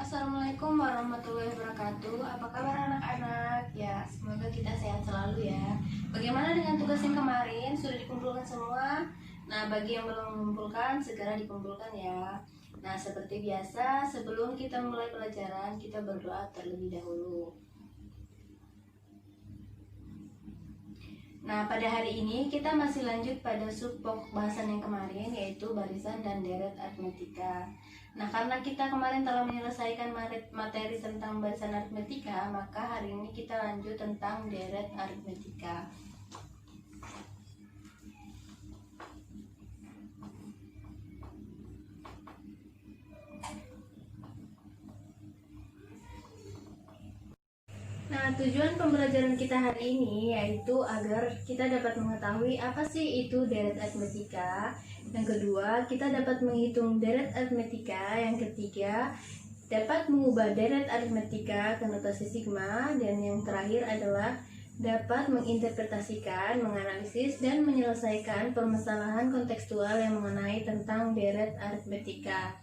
Assalamualaikum warahmatullahi wabarakatuh. Apa kabar anak-anak? Ya, semoga kita sehat selalu ya. Bagaimana dengan tugas yang kemarin? Sudah dikumpulkan semua? Nah, bagi yang belum mengumpulkan, segera dikumpulkan ya. Nah, seperti biasa, sebelum kita mulai pelajaran, kita berdoa terlebih dahulu. Nah, pada hari ini kita masih lanjut pada subpokok bahasan yang kemarin, yaitu barisan dan deret aritmetika. Nah, karena kita kemarin telah menyelesaikan materi tentang barisan aritmetika, maka hari ini kita lanjut tentang deret aritmetika. Nah, tujuan pembelajaran kita hari ini yaitu agar kita dapat mengetahui apa sih itu deret aritmetika. Yang kedua, kita dapat menghitung deret aritmetika. Yang ketiga, dapat mengubah deret aritmetika ke notasi sigma. Dan yang terakhir adalah dapat menginterpretasikan, menganalisis, dan menyelesaikan permasalahan kontekstual yang mengenai tentang deret aritmetika.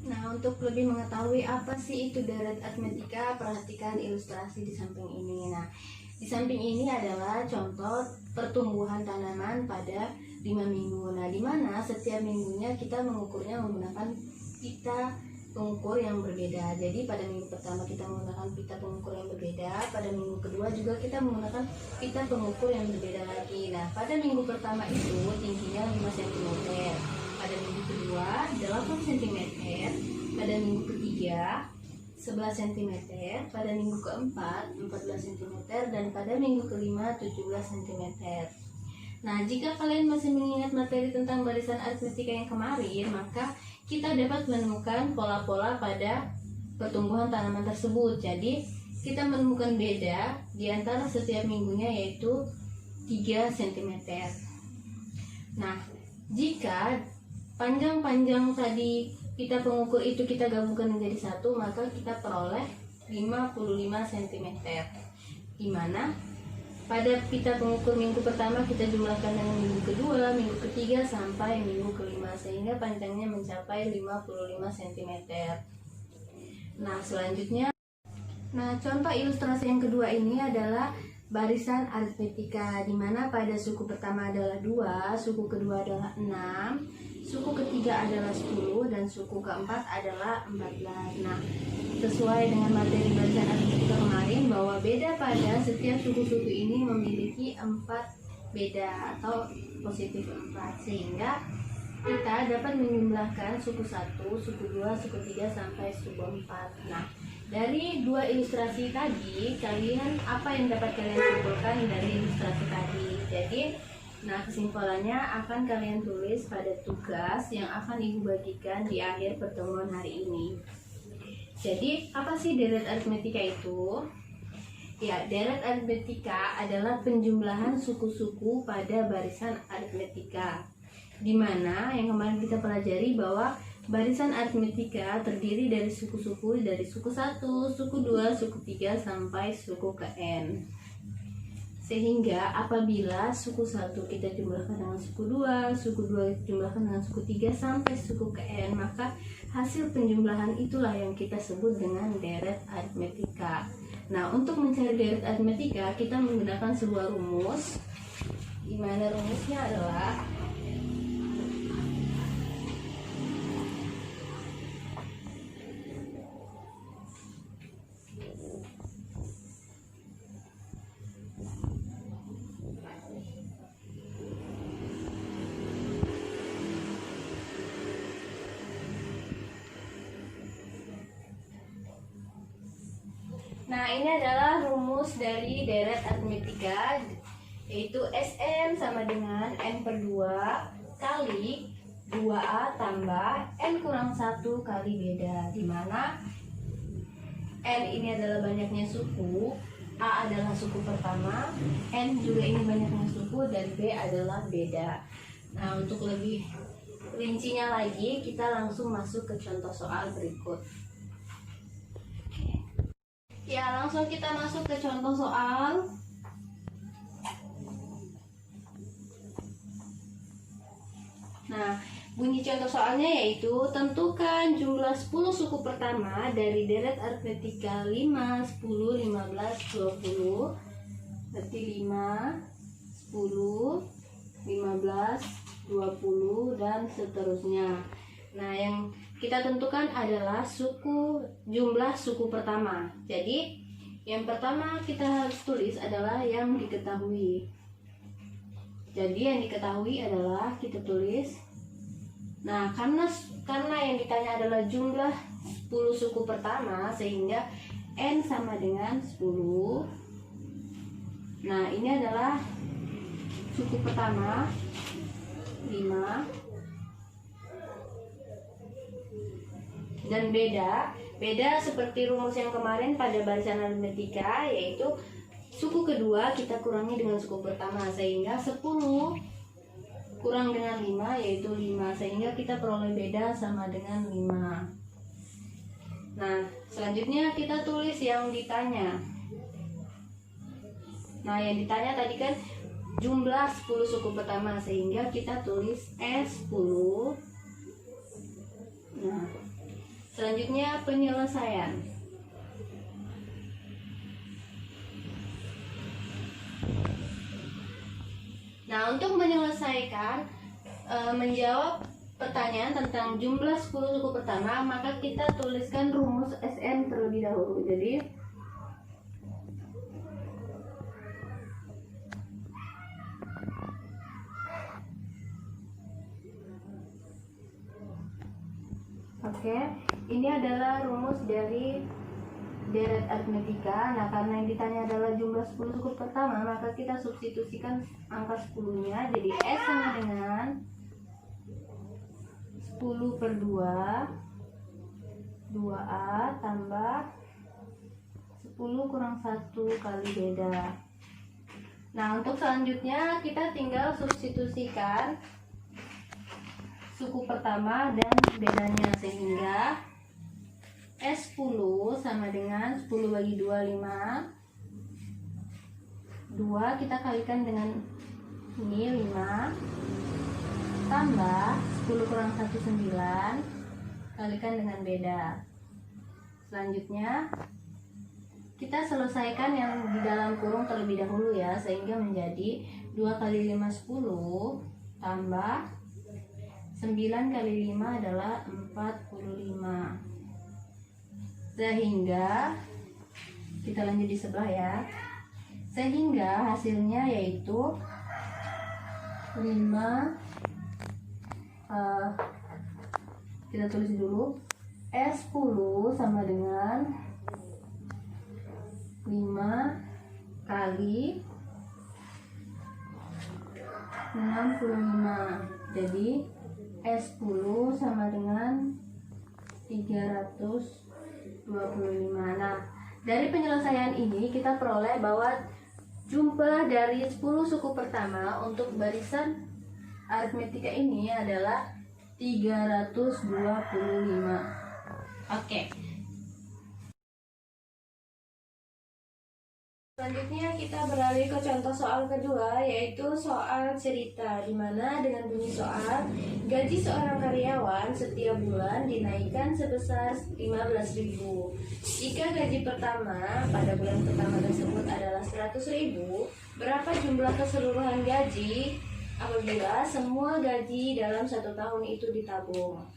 Nah, untuk lebih mengetahui apa sih itu deret aritmetika, perhatikan ilustrasi di samping ini. Nah, di samping ini adalah contoh pertumbuhan tanaman pada 5 minggu. Nah, di mana setiap minggunya kita mengukurnya menggunakan pita pengukur yang berbeda. Jadi pada minggu pertama kita menggunakan pita pengukur yang berbeda, pada minggu kedua juga kita menggunakan pita pengukur yang berbeda lagi. Nah, pada minggu pertama itu tingginya 5 cm, pada minggu kedua 8 cm, pada minggu ketiga 11 cm, pada minggu keempat 14 cm, dan pada minggu kelima 17 cm. Nah, jika kalian masih mengingat materi tentang barisan aritmetika yang kemarin, maka kita dapat menemukan pola-pola pada pertumbuhan tanaman tersebut. Jadi, kita menemukan beda di antara setiap minggunya, yaitu 3 cm. Nah, jika panjang-panjang tadi pita pengukur itu kita gabungkan menjadi satu, maka kita peroleh 55 cm. Dimana pada pita pengukur minggu pertama kita jumlahkan dengan minggu kedua, minggu ketiga, sampai minggu kelima, sehingga panjangnya mencapai 55 cm. Nah, selanjutnya, contoh ilustrasi yang kedua ini adalah barisan aritmetika, di mana pada suku pertama adalah 2, suku kedua adalah 6, suku ketiga adalah 10, dan suku keempat adalah 14. Nah, sesuai dengan materi barisan aritmetika kemarin, bahwa beda pada setiap suku-suku ini memiliki 4 beda atau positif 4, sehingga kita dapat menjumlahkan suku 1, suku 2, suku 3, sampai suku 4. Nah, dari dua ilustrasi tadi, apa yang dapat kalian simpulkan dari ilustrasi tadi? Jadi, kesimpulannya akan kalian tulis pada tugas yang akan ibu bagikan di akhir pertemuan hari ini. Jadi, apa sih deret aritmetika itu? Ya, deret aritmetika adalah penjumlahan suku-suku pada barisan aritmetika, di mana yang kemarin kita pelajari bahwa barisan aritmetika terdiri dari suku-suku dari suku 1, suku 2, suku 3, sampai suku ke N. Sehingga apabila suku 1 kita jumlahkan dengan suku 2, suku 2 jumlahkan dengan suku 3, sampai suku ke N, maka hasil penjumlahan itulah yang kita sebut dengan deret aritmetika. Nah, untuk mencari deret aritmetika kita menggunakan sebuah rumus, di mana rumusnya adalah ini adalah rumus dari deret aritmetika, yaitu Sn sama dengan N per 2 kali 2A tambah N kurang 1 kali beda, dimana N ini adalah banyaknya suku, A adalah suku pertama, N juga ini banyaknya suku, dan B adalah beda. Nah, untuk lebih rincinya lagi, kita langsung masuk ke contoh soal berikut. Ya, langsung kita masuk ke contoh soal. Nah, Bunyi contoh soalnya yaitu tentukan jumlah 10 suku pertama dari deret aritmetika 5, 10, 15, 20. Berarti 5, 10, 15, 20 dan seterusnya. Nah, yang kita tentukan adalah jumlah suku pertama. Jadi, yang pertama kita harus tulis adalah yang diketahui. Jadi, yang diketahui adalah kita tulis. Nah, karena yang ditanya adalah jumlah 10 suku pertama, sehingga N sama dengan 10. Nah, ini adalah suku pertama 5. Dan beda seperti rumus yang kemarin pada barisan aritmetika, yaitu suku kedua kita kurangi dengan suku pertama, sehingga 10 kurang dengan 5 yaitu 5, sehingga kita peroleh beda sama dengan 5. Nah, selanjutnya kita tulis yang ditanya. Nah, yang ditanya tadi kan jumlah 10 suku pertama, sehingga kita tulis S10. Nah, selanjutnya penyelesaian. Nah, untuk menyelesaikan menjawab pertanyaan tentang jumlah 10 suku pertama, maka kita tuliskan rumus SN terlebih dahulu. Jadi ini adalah rumus dari deret aritmetika. Nah, karena yang ditanya adalah jumlah 10 suku pertama, maka kita substitusikan angka 10-nya. Jadi S sama dengan 10 per 2, 2A tambah 10 kurang 1 kali beda. Nah, untuk selanjutnya kita tinggal substitusikan suku pertama dan bedanya, sehingga S10 sama dengan 10 bagi 2, 5. 2 kita kalikan dengan ini 5. Tambah 10 kurang 1, 9. Kalikan dengan beda. Selanjutnya kita selesaikan yang di dalam kurung terlebih dahulu ya, sehingga menjadi 2 kali 5, 10. Tambah 9 kali 5 adalah 45. Sehingga kita lanjut di sebelah ya. Sehingga hasilnya yaitu 5, kita tulis dulu, S10 sama dengan 5 kali 65. Jadi S10 sama dengan 325. Nah, dari penyelesaian ini kita peroleh bahwa jumlah dari 10 suku pertama untuk barisan aritmetika ini adalah 325. Oke. Selanjutnya kita beralih ke contoh soal kedua, yaitu soal cerita, di mana dengan bunyi soal, gaji seorang karyawan setiap bulan dinaikkan sebesar 15.000. Jika gaji pertama pada bulan pertama tersebut adalah 100.000, berapa jumlah keseluruhan gaji apabila semua gaji dalam 1 tahun itu ditabung?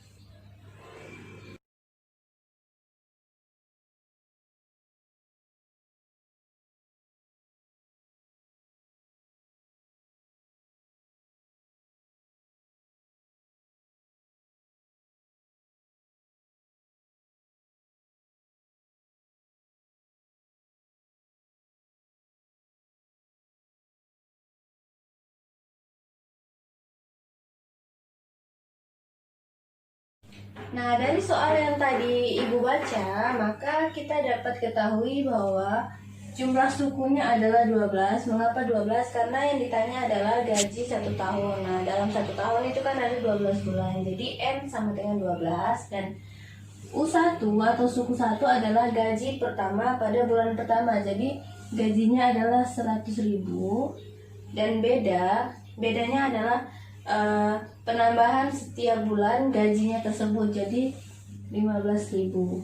Nah, dari soal yang tadi Ibu baca, maka kita dapat ketahui bahwa jumlah sukunya adalah 12. Mengapa 12? Karena yang ditanya adalah gaji 1 tahun. Nah, dalam 1 tahun itu kan ada 12 bulan. Jadi M sama dengan 12 dan U1 atau suku 1 adalah gaji pertama pada bulan pertama. Jadi gajinya adalah 100.000 dan bedanya adalah penambahan setiap bulan gajinya tersebut, jadi 15.000.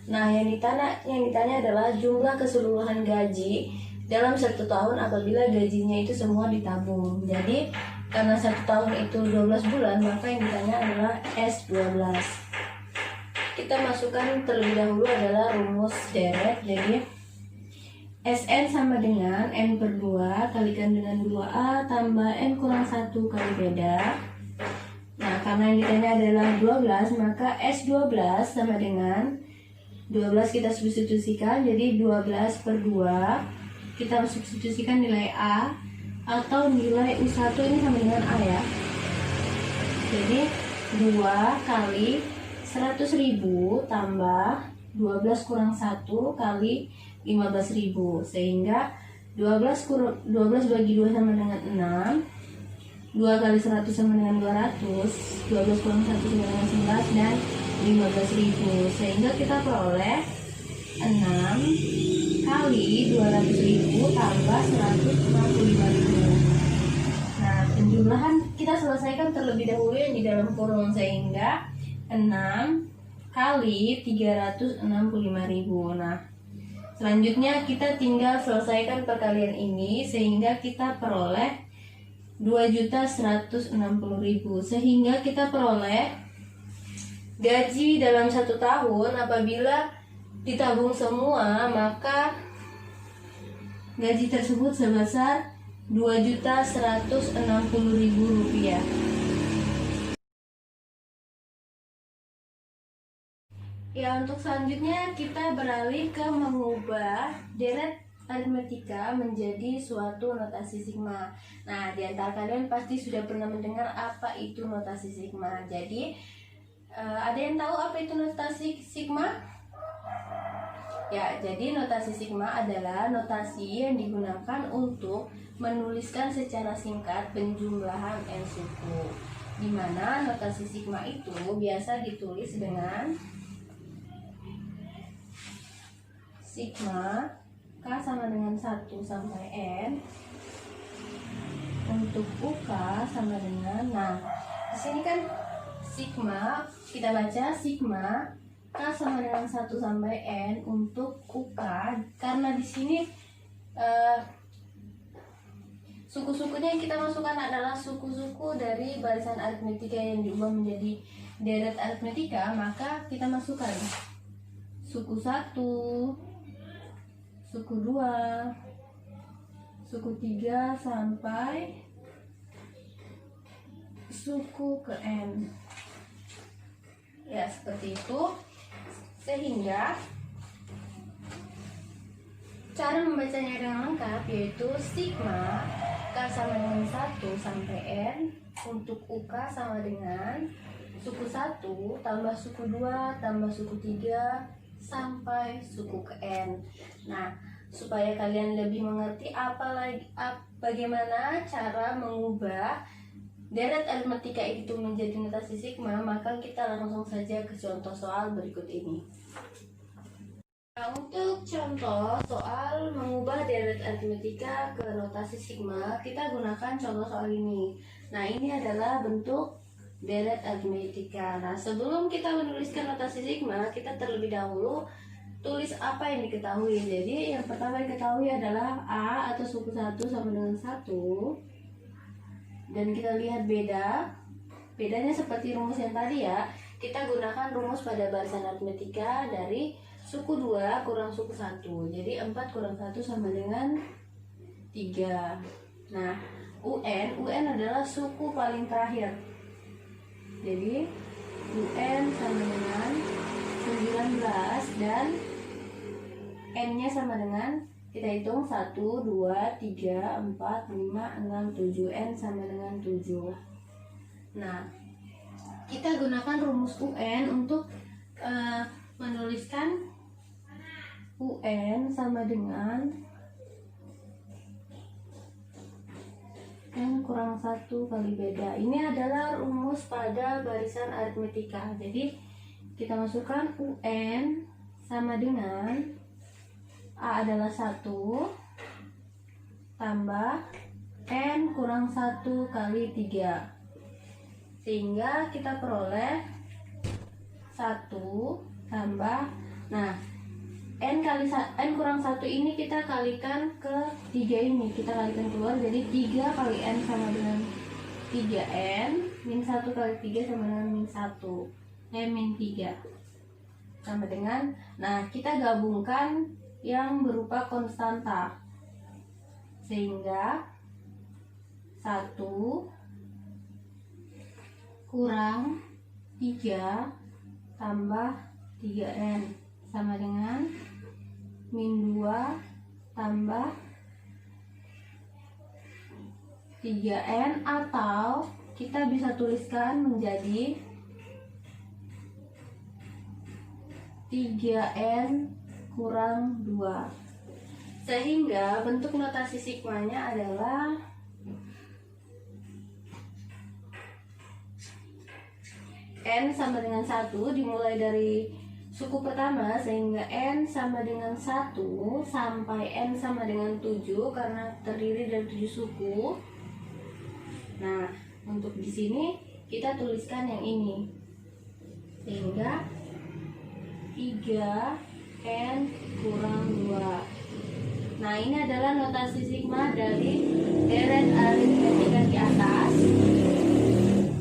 Nah, yang ditanya adalah jumlah keseluruhan gaji dalam 1 tahun apabila gajinya itu semua ditabung. Jadi karena 1 tahun itu 12 bulan, maka yang ditanya adalah S12. Kita masukkan terlebih dahulu adalah rumus deret. Jadi Sn sama dengan N per 2 kalikan dengan 2A tambah N kurang 1 kali beda. Nah, karena yang ditanya adalah 12, maka S12 sama dengan 12 kita substitusikan, jadi 12 per 2 kita substitusikan nilai A atau nilai U1 ini sama dengan A ya. Jadi 2 kali 100.000 tambah 12 kurang 1 kali 15.000, sehingga 12 bagi 2 sama dengan 6, 2 kali 100 sama dengan 200, 12 kurang 1 sama dengan 11, dan 15.000, sehingga kita peroleh 6 kali 200.000 tambah 165.000. Nah, penjumlahan kita selesaikan terlebih dahulu yang di dalam kurung, sehingga 6 kali 365.000. Nah, selanjutnya kita tinggal selesaikan perkalian ini sehingga kita peroleh 2.160.000, sehingga kita peroleh gaji dalam 1 tahun apabila ditabung semua, maka gaji tersebut sebesar 2.160.000 rupiah. Ya, untuk selanjutnya kita beralih ke mengubah deret aritmetika menjadi suatu notasi sigma. Nah, di antara kalian pasti sudah pernah mendengar apa itu notasi sigma. Jadi, ada yang tahu apa itu notasi sigma? Ya, jadi notasi sigma adalah notasi yang digunakan untuk menuliskan secara singkat penjumlahan n suku, di mana notasi sigma itu biasa ditulis dengan sigma K sama dengan 1 sampai N. Untuk UK sama dengan, nah di sini kan sigma, kita baca sigma K sama dengan 1 sampai N untuk UK, karena di sini suku-sukunya yang kita masukkan adalah suku-suku dari barisan aritmetika yang diubah menjadi deret aritmetika, maka kita masukkan suku 1, suku 2, suku 3 sampai suku ke N. Ya, seperti itu. Sehingga cara membacanya dengan lengkap yaitu sigma K sama dengan 1 sampai N untuk UK sama dengan suku 1 tambah suku 2 tambah suku 3 sampai suku ke N. Nah, supaya kalian lebih mengerti bagaimana cara mengubah deret aritmetika itu menjadi notasi sigma, maka kita langsung saja ke contoh soal berikut ini. Nah, untuk contoh soal mengubah deret aritmetika ke notasi sigma, kita gunakan contoh soal ini. Nah, ini adalah bentuk deret aritmetika. Nah, sebelum kita menuliskan notasi sigma, kita terlebih dahulu tulis apa yang diketahui. Jadi, yang pertama diketahui adalah A atau suku 1 sama dengan 1. Dan kita lihat bedanya seperti rumus yang tadi ya. Kita gunakan rumus pada barisan aritmetika dari suku 2 kurang suku 1. Jadi 4 kurang 1 sama dengan 3. Nah, UN adalah suku paling terakhir. Jadi UN sama dengan 19 dan N-nya sama dengan, kita hitung 1, 2, 3, 4, 5, 6, 7. N sama dengan 7. Nah, kita gunakan rumus UN untuk menuliskan UN sama dengan N kurang 1 kali beda. Ini adalah rumus pada barisan aritmetika. Jadi, kita masukkan UN sama dengan A adalah 1 tambah N kurang 1 kali 3, sehingga kita peroleh 1 tambah, nah N kurang 1 ini kita kalikan ke 3 ini, kita kalikan keluar, jadi 3 kali N sama dengan 3N, min 1 kali 3 sama dengan min 1, min 3 sama dengan, nah kita gabungkan yang berupa konstanta, sehingga 1 kurang 3 tambah 3N sama dengan min 2 tambah 3N, atau kita bisa tuliskan menjadi 3N kurang 2, sehingga bentuk notasi sigmanya adalah N sama dengan 1 dimulai dari suku pertama, sehingga N sama dengan 1 sampai N sama dengan 7 karena terdiri dari 7 suku. Nah, untuk di sini kita tuliskan yang ini, sehingga 3N kurang 2. Nah, ini adalah notasi sigma dari deret aritmetika di atas.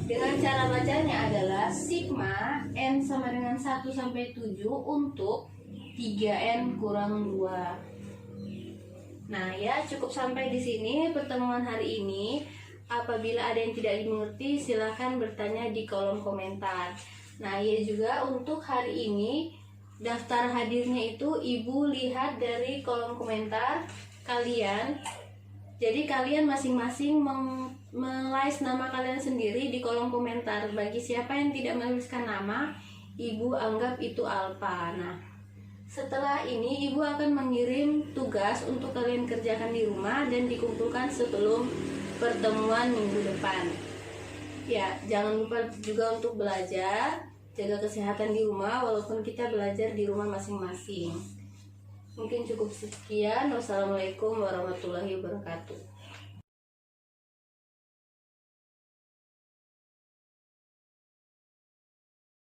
Dengan cara bacanya adalah sigma N sama dengan 1 sampai 7 untuk 3N kurang 2. Nah, ya cukup sampai di sini pertemuan hari ini. Apabila ada yang tidak dimengerti, silahkan bertanya di kolom komentar. Nah, ya juga untuk hari ini daftar hadirnya itu Ibu lihat dari kolom komentar kalian. Jadi kalian masing-masing menulis nama kalian sendiri di kolom komentar. Bagi siapa yang tidak menuliskan nama, Ibu anggap itu alfa. Nah, setelah ini Ibu akan mengirim tugas untuk kalian kerjakan di rumah dan dikumpulkan sebelum pertemuan minggu depan. Ya, jangan lupa juga untuk belajar, jaga kesehatan di rumah walaupun kita belajar di rumah masing-masing. Mungkin cukup sekian. Wassalamualaikum warahmatullahi wabarakatuh.